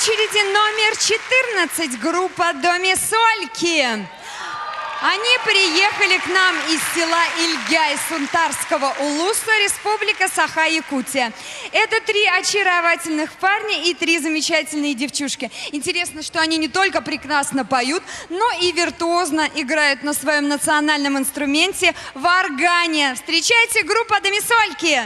очереди номер 14, группа Домисольки. Они приехали к нам из села Ильгяй Сунтарского улуса, Республика Саха-Якутия. Это 3 очаровательных парня и 3 замечательные девчушки. Интересно, что они не только прекрасно поют, но и виртуозно играют на своем национальном инструменте варгане. Встречайте, группа Домисольки!